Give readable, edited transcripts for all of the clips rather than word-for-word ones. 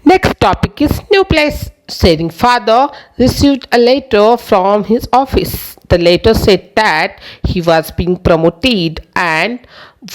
Next topic is new place. Sharing father received a letter from his office. The letter said that he was being promoted and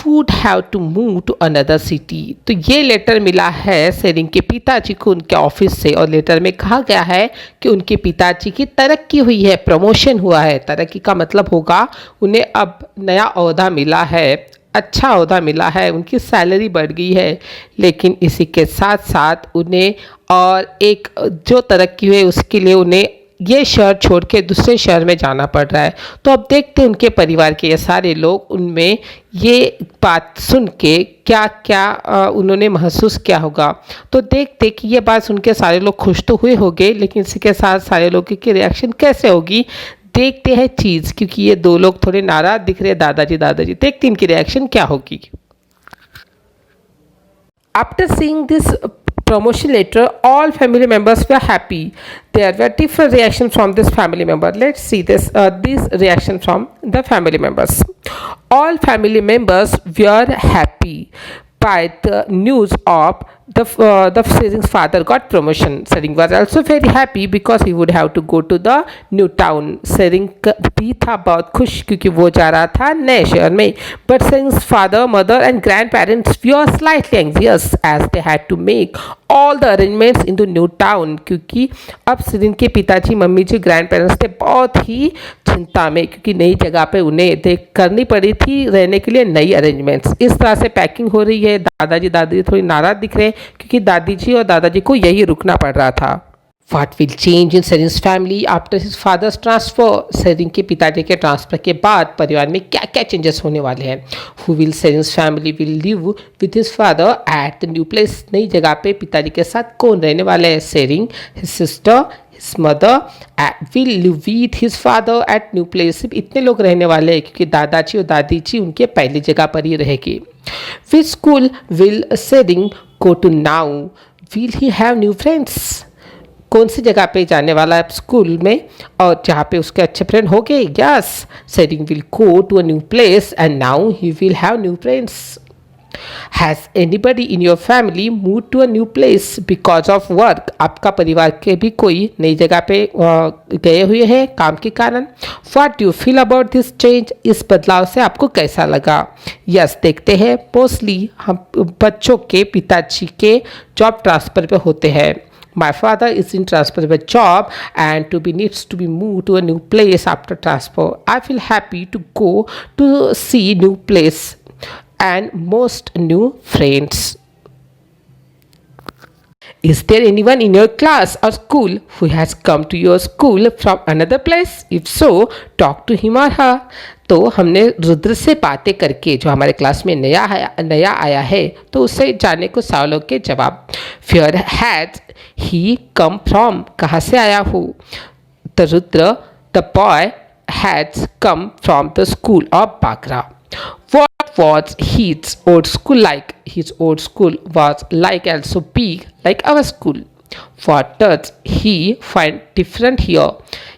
would have to move to another city. तो ये letter मिला है शेरिंग के पिताजी को उनके office से और लेटर में कहा गया है कि उनके पिताजी की तरक्की हुई है, प्रमोशन हुआ है। तरक्की का मतलब होगा उन्हें अब नया ओहदा मिला है, अच्छा ओहदा मिला है, उनकी सैलरी बढ़ गई है। लेकिन इसी के साथ साथ उन्हें और एक जो तरक्की हुई उसके लिए उन्हें ये शहर छोड़ के दूसरे शहर में जाना पड़ रहा है। तो अब देखते हैं उनके परिवार के ये सारे लोग उनमें ये बात सुन के क्या क्या उन्होंने महसूस किया होगा। तो देखते कि ये बात सुन के सारे लोग खुश तो हुए होंगे, लेकिन इसी के साथ सारे लोगों की रिएक्शन कैसे होगी देखते हैं चीज़, क्योंकि ये दो लोग थोड़े नाराज दिख रहे हैं, दादाजी दादाजी। देखते हैं इनकी रिएक्शन क्या होगी। After seeing this promotion letter, all family members were happy. There were different reactions from this family member. Let's see these reactions from the family members. All family members were happy by the news of the Sering's father got promotion. Sering was also very happy because he would have to go to the new town. Sering भी था बहुत खुश क्योंकि वो जा रहा था नए शहर में. But Sering's father, mother and grandparents were slightly anxious as they had to make all the arrangements in the new town. क्योंकि अब सेरिंग के पिताजी, मम्मी जी, ग्रैंड पेरेंट्स थे बहुत ही चिंता में, क्योंकि नई जगह पे उन्हें देख करनी पड़ी थी रहने के लिए नई अरेंजमेंट्स। इस तरह से पैकिंग हो रही है। दादाजी दादी थोड़ी नाराज दिख रहे हैं क्योंकि दादी जी और दादाजी को यही रुकना पड़ रहा था। What will change in Sering's family after his father's transfer? Tsering के पिताजी के ट्रांसफ़र के बाद परिवार में क्या क्या चेंजेस होने वाले हैं? Who will Sering's family will live with his father at the new place? नई जगह पे पिताजी के साथ कौन रहने वाले हैं? Tsering, his sister, his mother will live with his father at new place. सिर्फ इतने लोग रहने वाले हैं क्योंकि दादाजी और दादी जी उनके पहली जगह पर ही रहेगी। Which school will Sering go to now? Will he have new friends? कौन सी जगह पे जाने वाला है स्कूल में और जहाँ पे उसके अच्छे फ्रेंड हो गए? Yes, Tsering will go to a new place and now he will have new friends. Has anybody in your family move to a new place because of work? आपका परिवार के भी कोई नई जगह पे गए हुए हैं काम के कारण? What do you feel about this change? इस बदलाव से आपको कैसा लगा? यस, देखते हैं मोस्टली हम बच्चों के पिताजी के जॉब ट्रांसफ़र पे होते हैं। My father is in transferable job and needs to be moved to a new place after transfer. I feel happy to go to see new place and most new friends. Is there anyone in your class or school who has come to your school from another place? If so, talk to him or her. तो हमने रुद्र से बातें करके जो हमारे class में नया आया है तो उससे जानने को सवालों के जवाब। Where has he come from? कहाँ से आया हो? The Rudra, the boy has come from the school of Bagra. What was his old school like? His old school was like also big like our school. What does he find different here?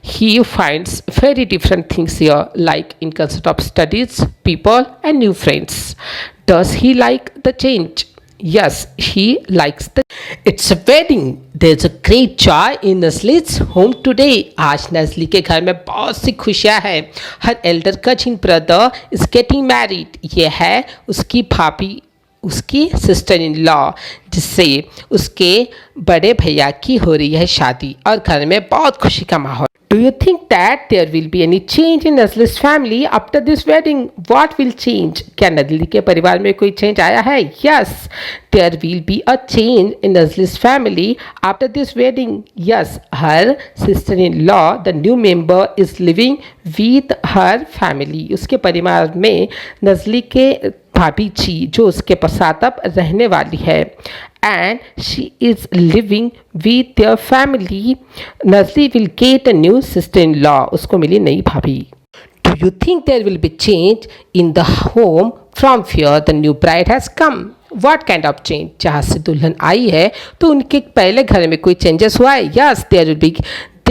He finds very different things here, like in concept of studies, people, and new friends. Does he like the change? Yes, he likes the. It's a wedding. There's a great joy in Nazli's home today. आज नजली के घर में बहुत सी खुशियाँ हैं। Her elder cousin brother is getting married. ये है उसकी भाभी, उसकी सिस्टर इन लॉ, जिससे उसके बड़े भैया की हो रही है शादी और घर में बहुत खुशी का माहौल। Do you think that there will be any change in Nazli's family after this wedding? What will change? क्या नजली के परिवार में कोई चेंज आया है? Yes, there will be a change in Nazli's family after this wedding. Yes, her sister-in-law, the new member, is living with her family. उसके परिवार में नजली के भाभी जी जो उसके साथ अब रहने वाली है and she is living with their family. Nazli will get a new sister-in-law. उसको मिली नई भाभी। Do you think there will be change in the home from where the new bride has come? What kind of change? जहाँ से दुल्हन आई है तो उनके पहले घर में कोई चेंजेस हुआ है? Yes, there will be.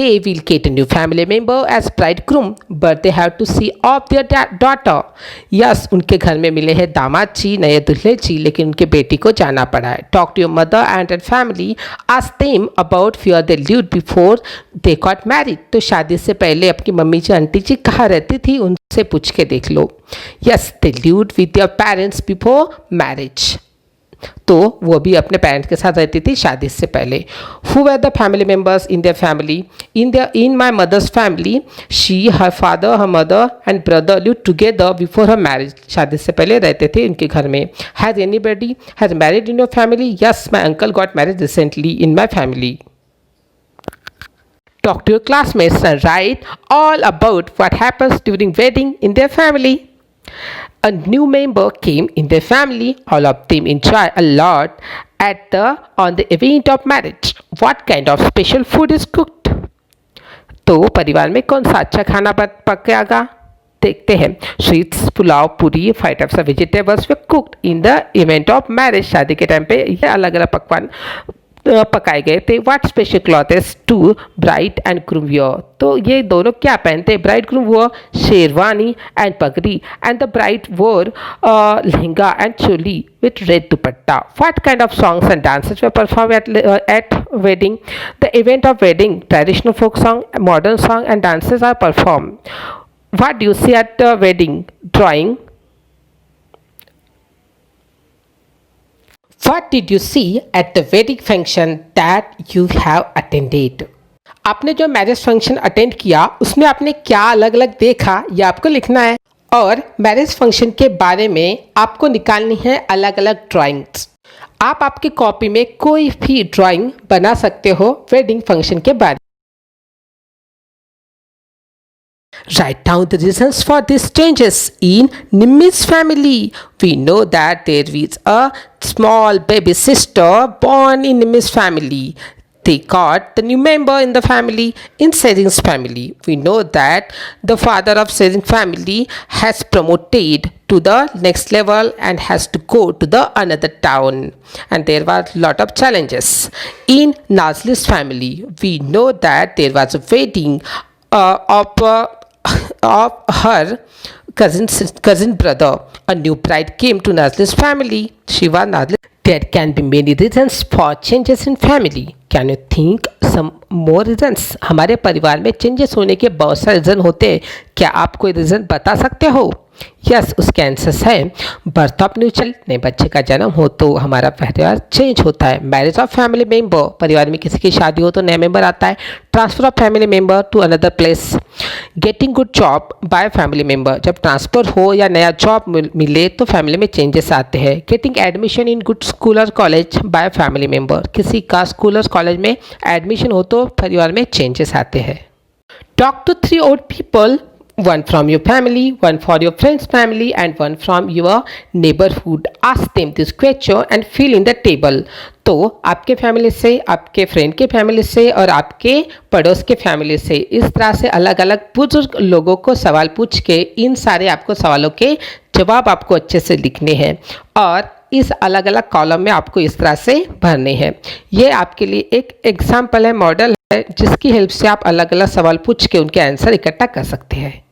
they will get a new family member as bridegroom, but they have to see off their daughter. Yes, उनके घर में मिले हैं दामाद जी, नए दुल्हे जी, लेकिन उनके बेटी को जाना पड़ा है. Talk to your mother and her family. Ask them about where they lived before they got married. तो शादी से पहले आपकी मम्मी जी, आंटी जी कहाँ रहती थी, उनसे पूछ के देख लो. Yes, they lived with their parents before marriage. तो वो भी अपने पेरेंट्स के साथ रहती थी शादी से पहले. Who were the family members in their family? In my mother's family, she, her father, her mother and brother lived together before her marriage. शादी से पहले रहते थे उनके घर में. Has anybody has married in your family? Yes, my uncle got married recently in my family. Talk to your classmates and write all about what happens during wedding in their family. A new member came in their family. All of them enjoy a lot on the event of marriage. What kind of special food is cooked? तो परिवार में कौन सा अच्छा खाना पकेगा, देखते हैं. Sweets, pulao, पूरी, 5 types of vegetables were cooked in the event of marriage. शादी के टाइम पे ये अलग अलग पकवान पकाए गए थे. What special clothes to bride and groom wear? तो ये दोनों क्या पहनते हैं? Bride groom wore sherwani and pagdi and the bride wore lehenga and choli with red dupatta. What kind of songs and dances were perform at wedding? The event of wedding, traditional folk song, modern song and dances are perform. What do you see at the wedding? Drawing. What did you see at the wedding function that you have attended? आपने जो marriage function attend किया उसमें आपने क्या अलग अलग देखा, यह आपको लिखना है. और मैरिज फंक्शन के बारे में आपको निकालनी है अलग अलग ड्राइंग्स. आप आपकी कॉपी में कोई भी ड्राइंग बना सकते हो वेडिंग फंक्शन के बारे में. Write down the reasons for these changes in Nimmy's family. We know that there is a small baby sister born in Nimmy's family. They got the new member in the family in Sering's family. We know that the father of Sering's family has promoted to the next level and has to go to the another town. And there were a lot of challenges. In Nazli's family, we know that there was a wedding of her cousin brother. A new bride came to Nazli's family. She was Nazli. There can be many reasons for changes in family. Can you think some more reasons? हमारे परिवार में changes होने के बहुत सारे reason होते हैं. क्या आप कोई रीज़न बता सकते हो? यस, उसके आंसर्स है. बर्थ ऑफ न्यू चाइल्ड, नए बच्चे का जन्म हो तो हमारा परिवार चेंज होता है. मैरिज ऑफ फैमिली मेंबर, परिवार में किसी की शादी हो तो नया मेंबर आता है. Transfer of family member to another place. Getting good job by family member, जब ट्रांसफ़र हो या नया जॉब मिले तो फैमिली में चेंजेस आते हैं. Getting admission in good school और कॉलेज बाय फैमिली मेंबर, किसी का स्कूल और कॉलेज में एडमिशन हो तो परिवार में चेंजेस आते हैं. Talk to 3 old people, one from your family, one for your friend's family and one from your neighborhood. Ask them this question and fill in the table. तो आपके फैमिली से, आपके फ्रेंड के फैमिली से और आपके पड़ोस के फैमिली से, इस तरह से अलग अलग बुजुर्ग लोगों को सवाल पूछ के इन सारे आपको सवालों के जवाब आपको अच्छे से लिखने हैं और इस अलग अलग कॉलम में आपको इस तरह से भरने हैं. ये आपके लिए एक एग्जाम्पल है, मॉडल है, जिसकी हेल्प से आप अलग अलग सवाल पूछ के उनके आंसर इकट्ठा कर सकते हैं.